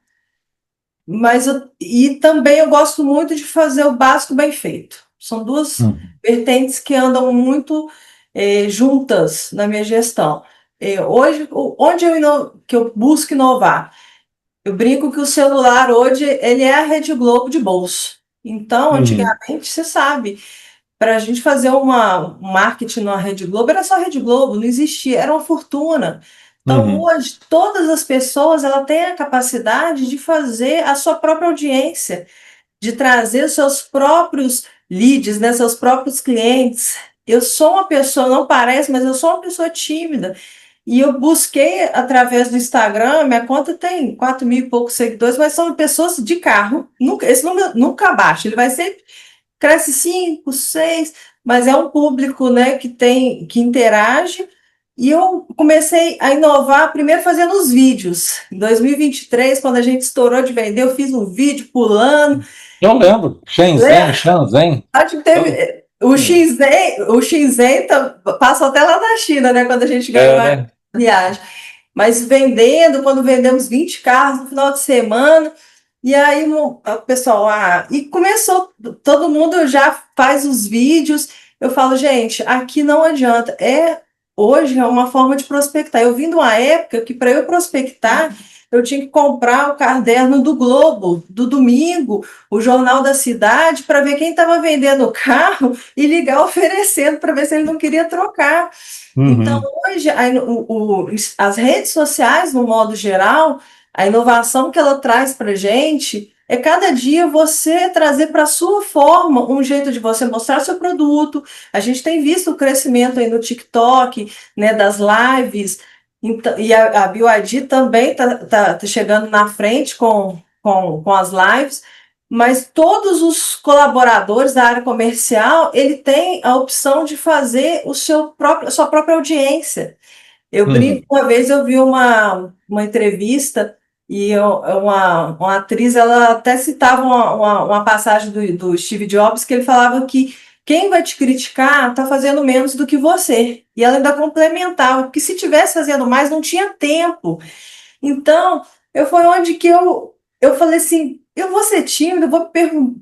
mas e também eu gosto muito de fazer o básico bem feito. São duas Uhum. vertentes que andam muito juntas na minha gestão. Hoje, onde que eu busco inovar? Eu brinco que o celular hoje ele é a Rede Globo de bolso. Então, Uhum. antigamente, você sabe, para a gente fazer um marketing na Rede Globo, era só Rede Globo, não existia, era uma fortuna. Então, Uhum. hoje, todas as pessoas ela têm a capacidade de fazer a sua própria audiência, de trazer os seus próprios leads, né, seus próprios clientes. Eu sou uma pessoa, não parece, mas eu sou uma pessoa tímida. E eu busquei através do Instagram, minha conta tem 4 mil e poucos seguidores, mas são pessoas de carro. Nunca, esse número nunca baixa, ele vai sempre cresce 5, 6, mas é um público, né, que interage. E eu comecei a inovar primeiro fazendo os vídeos. Em 2023, quando a gente estourou de vender, eu fiz um vídeo pulando. Eu lembro, Shenzhen, Lembra? Shenzhen. Acho que Eu- teve o Shenzhen passou até lá na China, né, quando a gente ganhou É, a né? viagem. Mas vendendo, quando vendemos 20 carros no final de semana, e aí o pessoal, e começou, todo mundo já faz os vídeos. Eu falo, gente, aqui não adianta. Hoje é uma forma de prospectar. Eu vim de uma época que para eu prospectar, eu tinha que comprar o caderno do Globo, do domingo, o Jornal da Cidade, para ver quem estava vendendo o carro e ligar oferecendo para ver se ele não queria trocar. Então, Uhum. hoje, as redes sociais, no modo geral, a inovação que ela traz para a gente é cada dia você trazer para a sua forma um jeito de você mostrar seu produto. A gente tem visto o crescimento aí no TikTok, né, das lives, então, e a BYD também tá chegando na frente com as lives. mas todos os colaboradores da área comercial, ele tem a opção de fazer a sua própria audiência. Eu brinco, Uhum. uma vez eu vi uma entrevista e uma atriz, ela até citava uma passagem do Steve Jobs, que ele falava que quem vai te criticar está fazendo menos do que você. E ela ainda complementava, porque se tivesse fazendo mais, não tinha tempo. Então, foi onde que eu falei assim, eu vou ser tímido, vou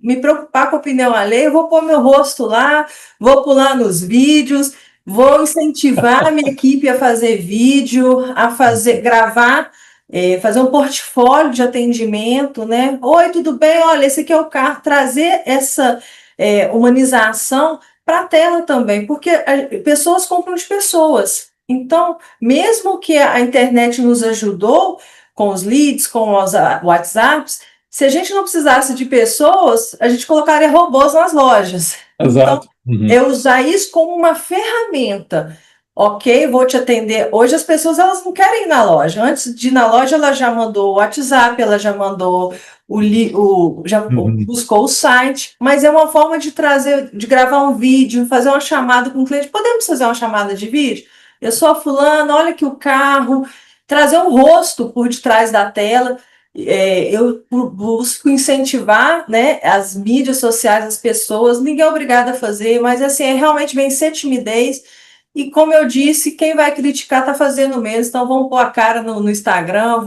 me preocupar com a opinião alheia, eu vou pôr meu rosto lá, vou pular nos vídeos, vou incentivar a minha equipe a fazer vídeo, gravar, fazer um portfólio de atendimento, né? Oi, tudo bem? Olha, esse aqui é o carro, trazer essa humanização para a tela também, porque pessoas compram de pessoas. Então, mesmo que a internet nos ajudou com os leads, com os WhatsApps, se a gente não precisasse de pessoas, a gente colocaria robôs nas lojas. Então, Exato. Uhum. é usar isso como uma ferramenta. Ok, vou te atender. Hoje as pessoas elas não querem ir na loja. Antes de ir na loja, ela já mandou o WhatsApp, ela já mandou já Uhum. buscou o site, mas é uma forma de trazer, de gravar um vídeo, fazer uma chamada com o cliente. Podemos fazer uma chamada de vídeo? Eu sou a fulana, olha aqui o carro, trazer um rosto por detrás da tela. Eu busco incentivar, né, as mídias sociais, as pessoas, ninguém é obrigado a fazer, mas assim, é realmente vencer timidez. E como eu disse, quem vai criticar está fazendo mesmo, então vamos pôr a cara no Instagram,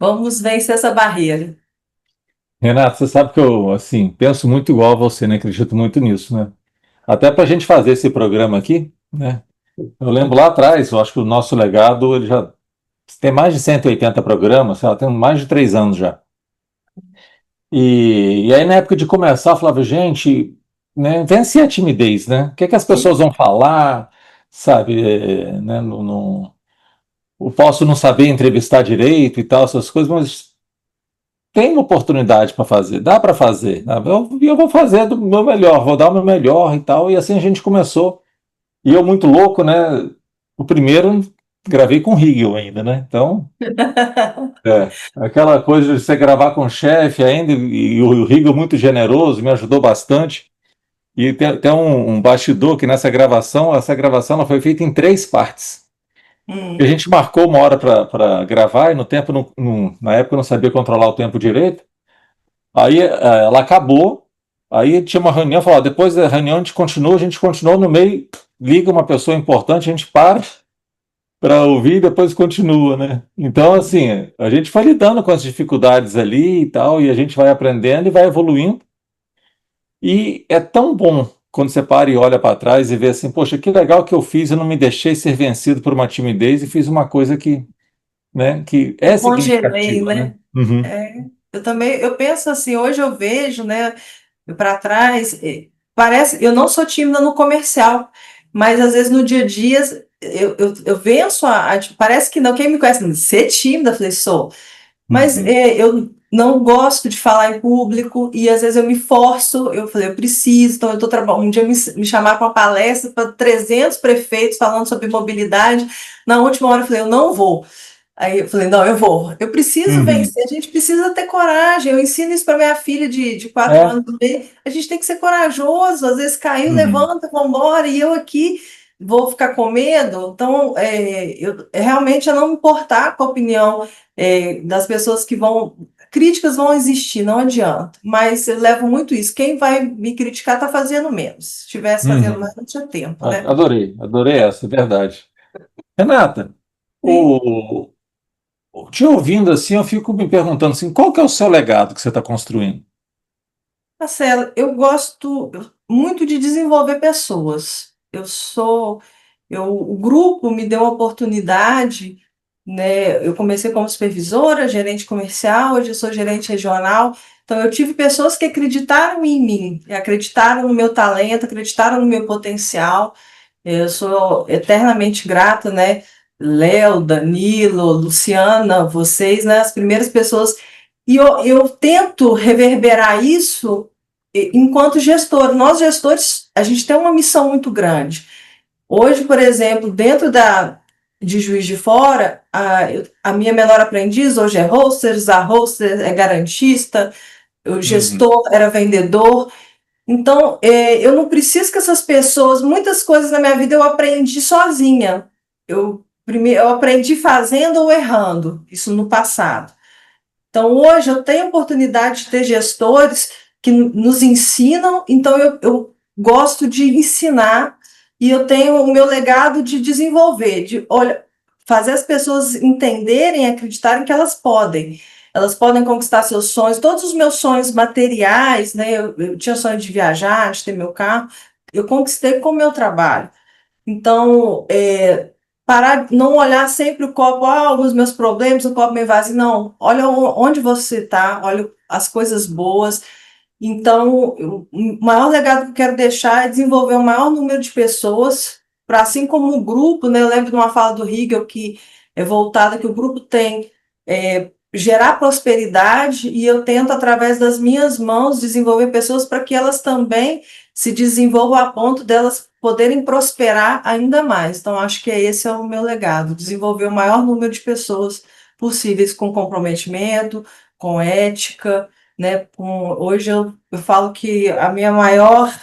vamos vencer essa barreira. Renato, você sabe que eu, assim, penso muito igual a você, né? Acredito muito nisso, né? Até para a gente fazer esse programa aqui, né? Eu lembro lá atrás, eu acho que o nosso legado, ele já tem mais de 180 programas, sei lá, tem mais de 3 anos já. E aí, na época de começar, eu falava, gente, né, vence a timidez, né? O que é que as pessoas vão falar, sabe? Né, eu posso não saber entrevistar direito e tal, essas coisas, mas tem uma oportunidade para fazer, dá para fazer. Né? Eu vou fazer do meu melhor, vou dar o meu melhor e tal. E assim a gente começou. E eu, muito louco, né? O primeiro gravei com o Rigel ainda, né? Então, aquela coisa de você gravar com o chefe ainda, e o Rigel muito generoso, me ajudou bastante. E tem um bastidor que nessa gravação, essa gravação ela foi feita em 3 partes. E a Hum, gente marcou uma hora para gravar, e no tempo, na época eu não sabia controlar o tempo direito. Aí ela acabou, aí tinha uma reunião, falou, ó, depois da reunião a gente continuou no meio, liga uma pessoa importante, a gente para ouvir e depois continua, né? Então, assim, a gente foi lidando com as dificuldades ali e tal, e a gente vai aprendendo e vai evoluindo. E é tão bom quando você para e olha para trás e vê assim, poxa, que legal que eu fiz, eu não me deixei ser vencido por uma timidez e fiz uma coisa que, né, que é congelei, significativa, né? né? Uhum, É, eu também, eu penso assim, hoje eu vejo, né, para trás, parece, eu não sou tímida no comercial, mas às vezes no dia a dia eu venço parece que não, quem me conhece, ser tímida, eu falei, sou. Mas uhum, eu não gosto de falar em público e às vezes eu me forço, eu falei, eu preciso, então eu tô trabalhando, um dia me chamaram para uma palestra para 300 prefeitos falando sobre mobilidade, na última hora eu falei, eu não vou. Aí eu falei, não, eu vou, eu preciso uhum. vencer, a gente precisa ter coragem, eu ensino isso para minha filha de 4 É, anos e meio, a gente tem que ser corajoso, às vezes caiu, uhum, levanta, vamos embora, e eu aqui vou ficar com medo, então realmente é não me importar com a opinião das pessoas que críticas vão existir, não adianta, mas eu levo muito isso, quem vai me criticar está fazendo menos, se estivesse fazendo uhum. mais não tinha tempo, né? Adorei essa, é verdade. Renata, Sim. o, te ouvindo assim, eu fico me perguntando assim, qual que é o seu legado que você está construindo? Marcela, eu gosto muito de desenvolver pessoas. O grupo me deu a oportunidade, né? Eu comecei como supervisora, gerente comercial, hoje eu sou gerente regional. Então, eu tive pessoas que acreditaram em mim, e acreditaram no meu talento, acreditaram no meu potencial. Eu sou eternamente grata, né? Léo, Danilo, Luciana, vocês, né? As primeiras pessoas. E eu tento reverberar isso enquanto gestor. Nós, gestores, a gente tem uma missão muito grande. Hoje, por exemplo, de Juiz de Fora, a minha menor aprendiz hoje é hostess, a hostess é garantista, o gestor era vendedor. Então, eu não preciso que essas pessoas, muitas coisas na minha vida eu aprendi sozinha. Eu aprendi fazendo ou errando, isso no passado. Então, hoje eu tenho a oportunidade de ter gestores que nos ensinam, então eu gosto de ensinar e eu tenho o meu legado de desenvolver, de olha, fazer as pessoas entenderem, acreditarem que elas podem conquistar seus sonhos, todos os meus sonhos materiais, né? Eu tinha sonho de viajar, de ter meu carro, eu conquistei com o meu trabalho. Então, parar, não olhar sempre o copo, os meus problemas, o copo meio vazio, não. Olha onde você está, olha as coisas boas. Então, o maior legado que eu quero deixar é desenvolver o maior número de pessoas, para assim como o grupo, né? Eu lembro de uma fala do Hegel que é voltada que o grupo tem gerar prosperidade e eu tento, através das minhas mãos, desenvolver pessoas para que elas também se desenvolvam a ponto delas poderem prosperar ainda mais. Então, acho que esse é o meu legado, desenvolver o maior número de pessoas possíveis com comprometimento, com ética, né? Hoje eu falo que a minha maior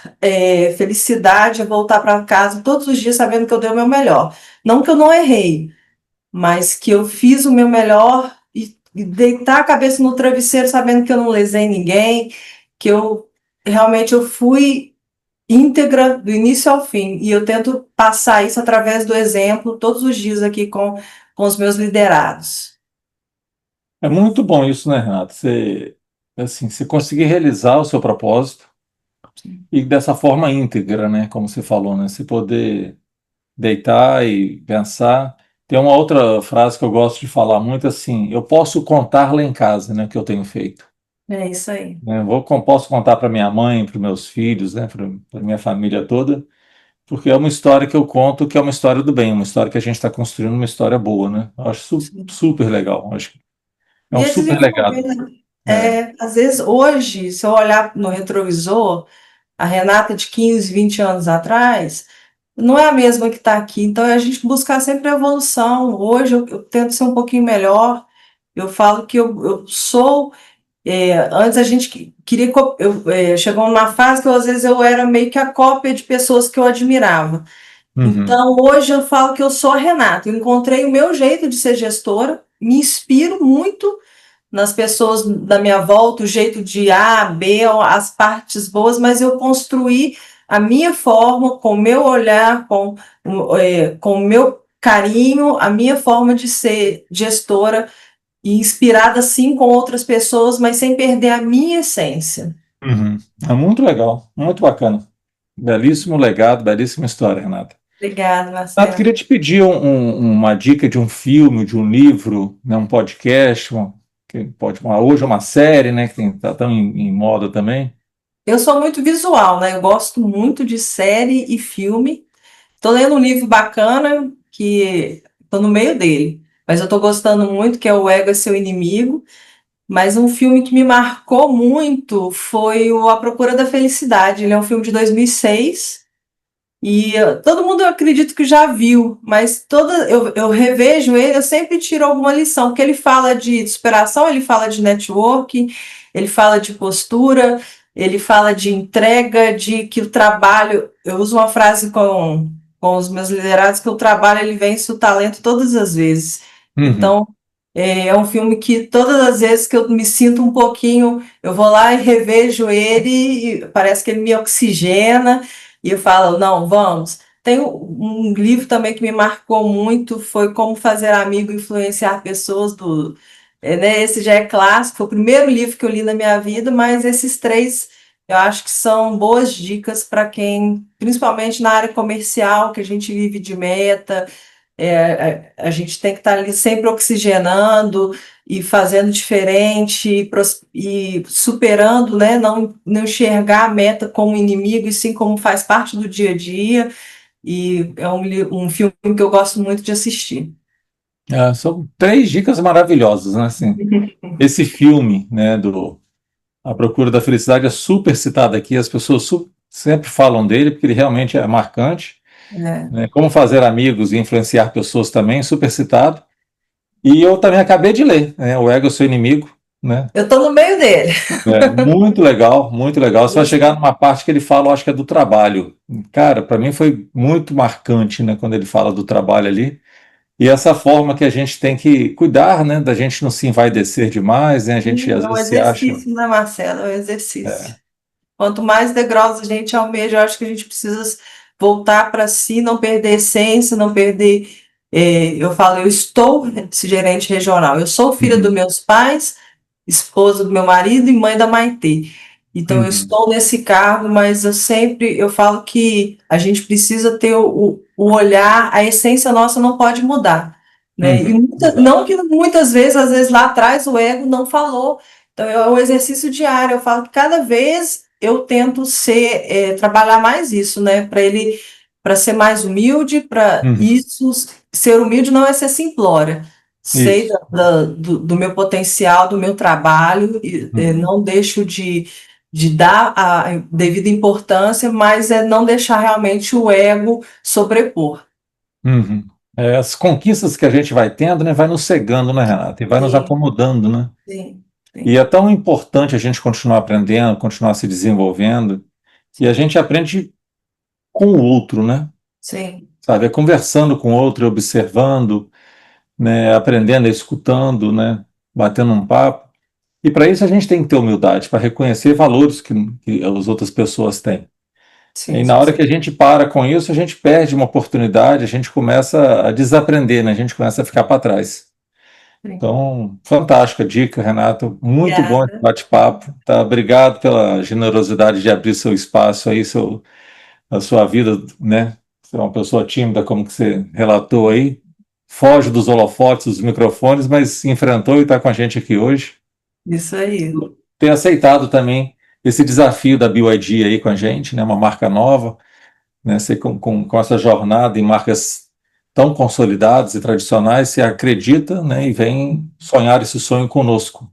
felicidade é voltar para casa todos os dias sabendo que eu dei o meu melhor. Não que eu não errei, mas que eu fiz o meu melhor e deitar a cabeça no travesseiro sabendo que eu não lesei ninguém, que eu realmente eu fui íntegra do início ao fim. E eu tento passar isso através do exemplo todos os dias aqui com os meus liderados. É muito bom isso, né, Renato? Você, assim, você conseguir realizar o seu propósito e dessa forma íntegra, né? Como você falou, né? Você poder deitar e pensar. Tem uma outra frase que eu gosto de falar muito assim: eu posso contar lá em casa, né, o que eu tenho feito. É isso aí. Né? Posso contar para minha mãe, para meus filhos, né, para minha família toda, porque é uma história que eu conto que é uma história do bem, uma história que a gente está construindo, uma história boa, né? Eu acho Sim. super legal. Acho que é E um é super desenvolver, legado. né? É. Às vezes, hoje, se eu olhar no retrovisor, a Renata de 15, 20 anos atrás, não é a mesma que está aqui. Então, é a gente buscar sempre evolução. Hoje, eu tento ser um pouquinho melhor. Eu falo que eu sou. Antes a gente queria. Chegou numa fase que às vezes eu era meio que a cópia de pessoas que eu admirava. Uhum. Então, hoje eu falo que eu sou a Renata. Eu encontrei o meu jeito de ser gestora, me inspiro muito nas pessoas da minha volta, o jeito de A, B, as partes boas, mas eu construí a minha forma, com o meu olhar, com o meu carinho, a minha forma de ser gestora e inspirada sim com outras pessoas, mas sem perder a minha essência. Uhum. É muito legal, muito bacana. Belíssimo legado, belíssima história, Renata. Obrigada, Renato, Marcelo. queria te pedir uma dica de um filme, de um livro, né, um podcast, hoje é uma série, né, que está tão em moda também. Eu sou muito visual, né? Eu gosto muito de série e filme. Estou lendo um livro bacana que estou no meio dele, mas eu estou gostando muito, que é O Ego é Seu Inimigo. Mas um filme que me marcou muito foi o A Procura da Felicidade. Ele é um filme de 2006 e todo mundo eu acredito que já viu, mas eu revejo ele, eu sempre tiro alguma lição, porque ele fala de superação, ele fala de networking, ele fala de postura, ele fala de entrega, de que o trabalho, eu uso uma frase com os meus liderados, que o trabalho ele vence o talento todas as vezes. Uhum. Então, é um filme que todas as vezes que eu me sinto um pouquinho, eu vou lá e revejo ele, e parece que ele me oxigena, e eu falo, não, vamos. Tem um livro também que me marcou muito, foi Como Fazer Amigo e Influenciar Pessoas, né, esse já é clássico, foi o primeiro livro que eu li na minha vida, mas esses três eu acho que são boas dicas para quem, principalmente na área comercial, que a gente vive de meta, a gente tem que estar ali sempre oxigenando e fazendo diferente e superando, né? Não enxergar a meta como inimigo, e sim como faz parte do dia a dia. E é um filme que eu gosto muito de assistir. São três dicas maravilhosas, né? Assim, esse filme, né, do A Procura da Felicidade é super citado aqui, as pessoas sempre falam dele, porque ele realmente é marcante, É, né? Como Fazer Amigos e Influenciar Pessoas também, super citado. E eu também acabei de ler, né, O Ego é Seu Inimigo, né? Eu estou no meio dele. É, muito legal, muito legal. Você vai chegar numa parte que ele fala, eu acho que é do trabalho. Cara, para mim foi muito marcante, né, quando ele fala do trabalho ali. E essa forma que a gente tem que cuidar, né, da gente não se envaidecer demais, né? A gente às É um vezes se acha. exercício, né, Marcelo? É um exercício. É. Quanto mais degraus a gente almeja, eu acho que a gente precisa voltar para si, não perder a essência, não perder. Eu falo, eu estou gerente regional, eu sou filha dos Uhum, meus pais, esposa do meu marido e mãe da Maitê. Então, eu uhum, estou nesse cargo, mas eu falo que a gente precisa ter o olhar, a essência nossa não pode mudar, né? E exato. não que muitas vezes, às vezes lá atrás o ego não falou. Então, é um exercício diário. Eu falo que cada vez eu tento trabalhar mais isso, né? Para ser mais humilde, para Uhum, isso, ser humilde não é ser simplória. Sei isso. do meu potencial, do meu trabalho, e Uhum, não deixo de dar a devida importância, mas é não deixar realmente o ego sobrepor. uhum. É, as conquistas que a gente vai tendo, né, vai nos cegando, né, Renata? E vai nos Sim, acomodando, né? sim, E sim, é tão importante a gente continuar aprendendo, continuar se desenvolvendo, e a gente aprende com o outro, né? sim, Sabe? É conversando com o outro, observando, né? Aprendendo, escutando, né? Batendo um papo. E para isso a gente tem que ter humildade, para reconhecer valores que as outras pessoas têm. E sim, na sim, hora que a gente para com isso, a gente perde uma oportunidade, a gente começa a desaprender, né? A gente começa a ficar para trás. sim. Então, fantástica dica, Renato. Muito bom esse Obrigada. bate-papo. Tá? Obrigado pela generosidade de abrir seu espaço aí, a sua vida, né? Você é uma pessoa tímida, como que você relatou aí. Foge dos holofotes, dos microfones, mas enfrentou e está com a gente aqui hoje. Isso aí. Ter aceitado também esse desafio da BYD aí com a gente, né? Uma marca nova, né? Você com essa jornada em marcas tão consolidadas e tradicionais, você acredita, né? E vem sonhar esse sonho conosco,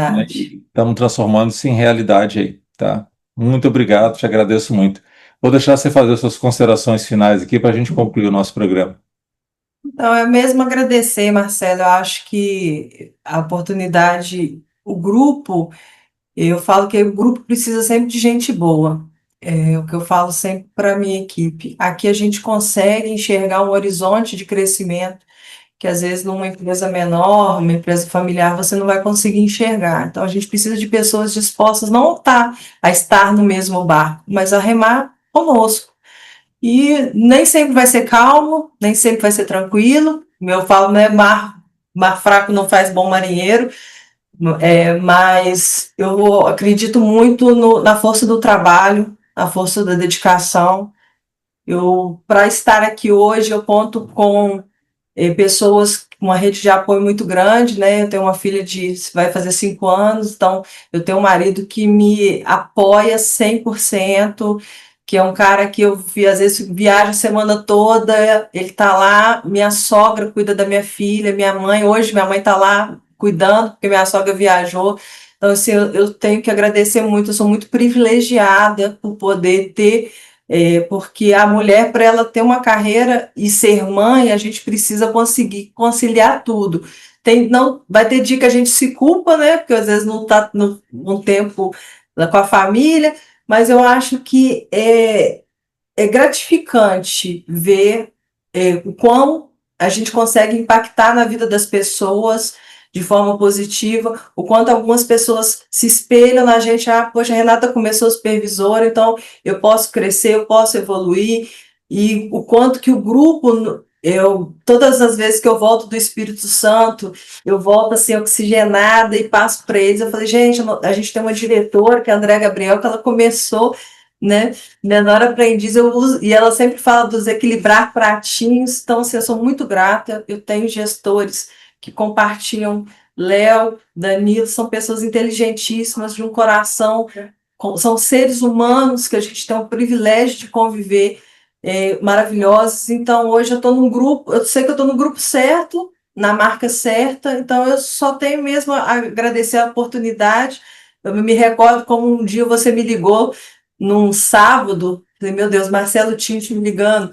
né? Verdade. E estamos transformando isso em realidade aí, tá? Muito obrigado, te agradeço muito. Vou deixar você fazer suas considerações finais aqui para a gente concluir o nosso programa. Então, é mesmo agradecer, Marcelo. Eu acho que a oportunidade, o grupo, eu falo que o grupo precisa sempre de gente boa. É o que eu falo sempre para a minha equipe. Aqui a gente consegue enxergar um horizonte de crescimento que às vezes numa empresa menor, uma empresa familiar, você não vai conseguir enxergar. Então, a gente precisa de pessoas dispostas não a estar no mesmo barco, mas a remar conosco. E nem sempre vai ser calmo, nem sempre vai ser tranquilo. Eu falo, né, mar fraco não faz bom marinheiro, mas eu acredito muito na força do trabalho, na força da dedicação. Para estar aqui hoje, eu conto com pessoas, uma rede de apoio muito grande, né? Eu tenho uma filha vai fazer 5 anos, então eu tenho um marido que me apoia 100%, que é um cara que às vezes viaja a semana toda, ele tá lá, minha sogra cuida da minha filha, minha mãe, hoje minha mãe tá lá cuidando, porque minha sogra viajou. Então, assim, eu tenho que agradecer muito, eu sou muito privilegiada por poder ter porque a mulher, para ela ter uma carreira e ser mãe, a gente precisa conseguir conciliar tudo. Não, vai ter dia que a gente se culpa, né? Porque às vezes não está no tempo com a família, mas eu acho que é gratificante ver o quão a gente consegue impactar na vida das pessoas de forma positiva, o quanto algumas pessoas se espelham na gente, poxa, a Renata começou supervisora, então eu posso crescer, eu posso evoluir, e o quanto que o grupo, todas as vezes que eu volto do Espírito Santo, eu volto assim oxigenada e passo para eles, eu falei, gente, a gente tem uma diretora, que é a André Gabriel, que ela começou, né, menor aprendiz, eu uso, e ela sempre fala dos equilibrar pratinhos, então assim, eu sou muito grata, eu tenho gestores que compartilham, Léo, Danilo, são pessoas inteligentíssimas, de um coração, são seres humanos que a gente tem o privilégio de conviver, maravilhosos, então hoje eu estou num grupo, eu sei que eu estou no grupo certo, na marca certa, então eu só tenho mesmo a agradecer a oportunidade, eu me recordo como um dia você me ligou, num sábado, falei, meu Deus, Marcelo Tinte me ligando,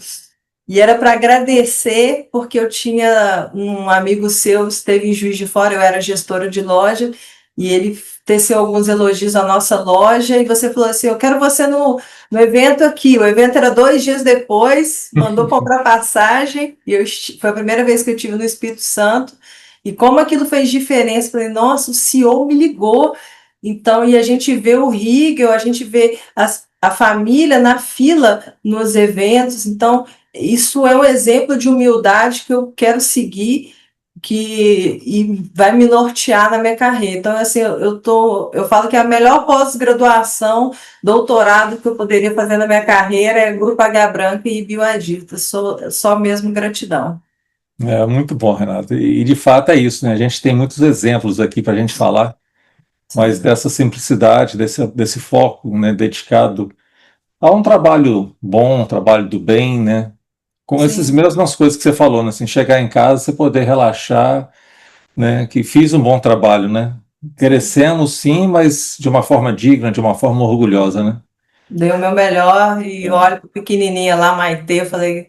e era para agradecer, porque eu tinha um amigo seu, esteve em Juiz de Fora, eu era gestora de loja, e ele teceu alguns elogios à nossa loja, e você falou assim, eu quero você no evento aqui. O evento era 2 dias depois, mandou comprar passagem, e foi a primeira vez que eu estive no Espírito Santo, e como aquilo fez diferença, falei, nossa, o CEO me ligou. Então, e a gente vê o Riegel, a gente vê a família na fila nos eventos, então isso é um exemplo de humildade que eu quero seguir, e vai me nortear na minha carreira. Então, assim, eu falo que a melhor pós-graduação, doutorado que eu poderia fazer na minha carreira é Grupo H Branca e Bioadita. Só mesmo gratidão. É muito bom, Renato. E de fato é isso, né? A gente tem muitos exemplos aqui para a gente falar, mas Sim, dessa simplicidade, desse foco, né, dedicado a um trabalho bom, um trabalho do bem, né? Com essas sim. mesmas coisas que você falou, né? Assim, chegar em casa, você poder relaxar, né? Que fiz um bom trabalho, né? Crescemos sim, mas de uma forma digna, de uma forma orgulhosa, né? Dei o meu melhor e olho para pequenininha lá, Maitê, eu falei,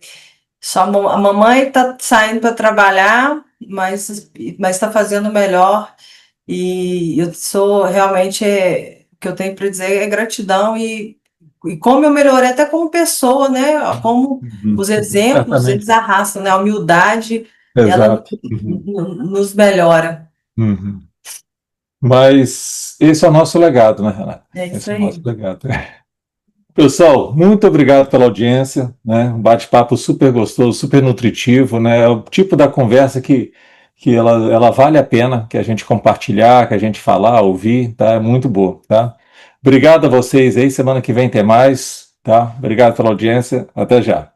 a mamãe está saindo para trabalhar, mas está fazendo o melhor. E eu sou realmente, o que eu tenho para dizer é gratidão, e como eu melhorei até como pessoa, né? Como Uhum. os exemplos, eles Certamente. arrastam, né? A humildade, ela Exato. Uhum. nos melhora. Uhum. Mas esse é o nosso legado, né, Renato? É isso Esse é o nosso aí. legado. Pessoal, muito obrigado pela audiência, né? Um bate-papo super gostoso, super nutritivo, né? É o tipo da conversa que ela vale a pena que a gente compartilhar, que a gente falar, ouvir, tá? É muito boa, tá? Obrigado a vocês aí, semana que vem tem mais, tá? Obrigado pela audiência, até já.